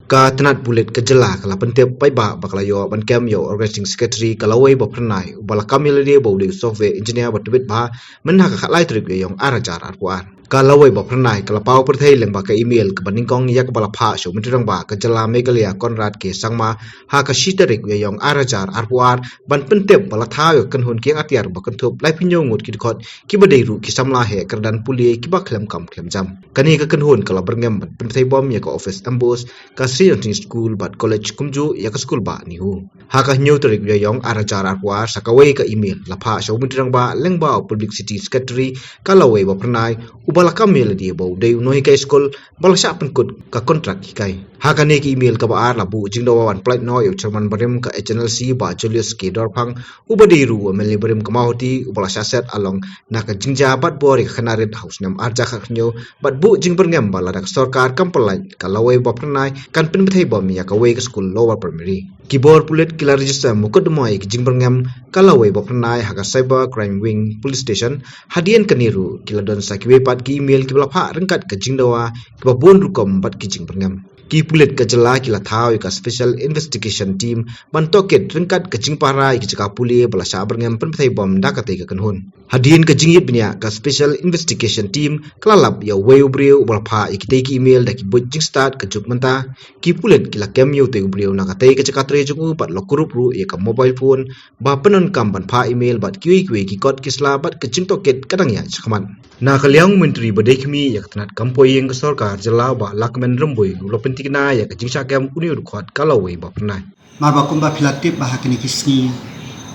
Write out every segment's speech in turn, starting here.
Ka tenat bulet ke jela kala pentep pai ba bakala yo ban kem yo organizing secretary kala wei ba pernai bala kamil dia ba de software engineer ba tebet ba men ha ka lai trip yong arajar arpuan kala wei ba pernai kala pau perthei leng ba ka email ke baning kong yak bala pha so mitrang ba ka jela megalia konrad ke sangma ha ka shitarik yong arajar arpuan ban pentep bala tha yo kan hun ke atiar ba kan thop lai pinyo ngut ki khot ki ba dei ru ki samla he kerdan puli ki ba khlem kam khlem jam kani ka kan hun kala berngem ban penthei bom ya ka office ambos ka Sri school but college kumju ya ka school ba ni hu ha ka nyu tarik ya yong arajar arwa sakawai ka email la pha so mutrang ba leng ba publicity secretary kalawai ba pranai ubala ka mail di ba de no ka school bal sha pen kut ka contract kai ha ka ne ki email ka ba ar la bu jing do wan plate no yo chairman barim ka HNLC ba Julius K Dorphang ubadi ru meli barim ka mahoti ubala sha set along na ka jingja bat bori khanarit house nam arja kha nyo bat bu jing berngam bala dak sarkar kampalai kalawai ba pranai kan pen bethei bom ya ka wei ka school lower primary kibor pulet kila register mukadmai ki jingberngam kala wei bopnai ha ka cyber crime wing police station hadien kaniru kila don sakiwe pat ki email ki bala pha rengkat ka jingdawa ki babon rukom bat ki jingberngam ki pulet ka jela kila thau ka special investigation team ban toket rengkat ka jingpara ki jaka puli bala sha berngam pen bethei bom da ka te ka kanhun hadien ka jingyit bnya ka special investigation team klalap ya wei ubriu bala pha ikite ki email da ki bojing start ka juk manta ki pulet kila kem yu te ubriu na ka te ka jaka tre jungu pat lo kurup ru ya ka mobile phone ba penon kam ban pha email bat ki ki kot kisla bat ka jing toket kadang ya chakman na ka liang menteri badekmi ya tanat kampoyeng ka sarkar jela ba lakmen remboi lo pentikna ya ka jingsa kem uni rukhot kalawei ba pernai mar ba kumba filatip ba hakini kisni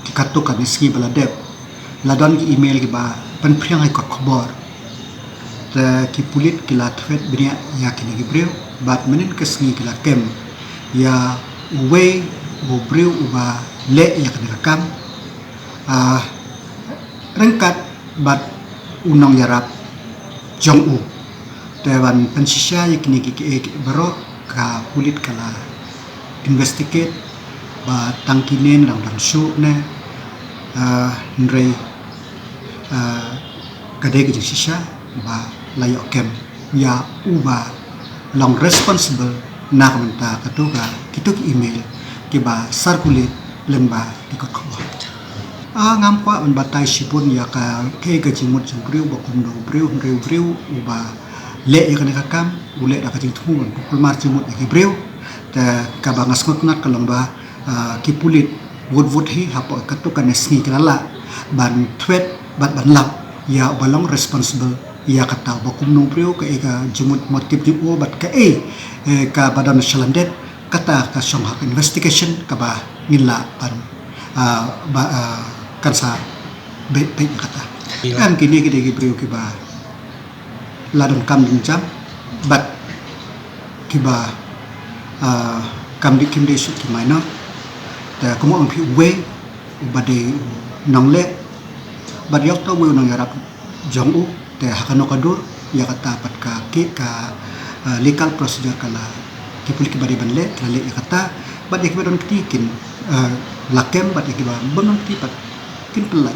ki katuk ka nisni baladep ladon ki email ki ba pen priang ai kot khobor ta ki pulit ki la thwet bria ya kini ki breu bat menin kisni ki la kem ya we bo breu uba le ya kini rakam rengkat bat unong yarap jong u tewan pensisya ya kini ki baro ka pulit kala investigate ba tangkinen lang su ne nrei kadai ke sisya ba layo kem ya uba long responsible na kamenta katuga kituk email ki ba circulate lemba ikot khabar ngam kwa on batai sipun ya ka ke ga jimut jumbriu ba kumdo briu uba le ya kana kam ule da ka jing thumun kul mar jimut ki briu ta ka ba ngasngot nat kalomba ki pulit wood hi hapo katukan nesni kilala ban thwet ban lap ya balong responsible ya kata ba kumno briu ka ega jimut motif di o bat ka ka badan shalandet kata ka song hak investigation ka ba nila pan kansa be kata kan kini ki briu ki ba ladon kam jam bat ki ba kam di kim de su ki maina ta kuma on pi we bade nongle bad yok to we nong yarap jong u te hakano kadur ya kata pat ka ki ka legal procedure kala ki puli ki bade banle kala ya kata bad ek badon kitikin lakem bad ek ba bonon ti pat kin pelak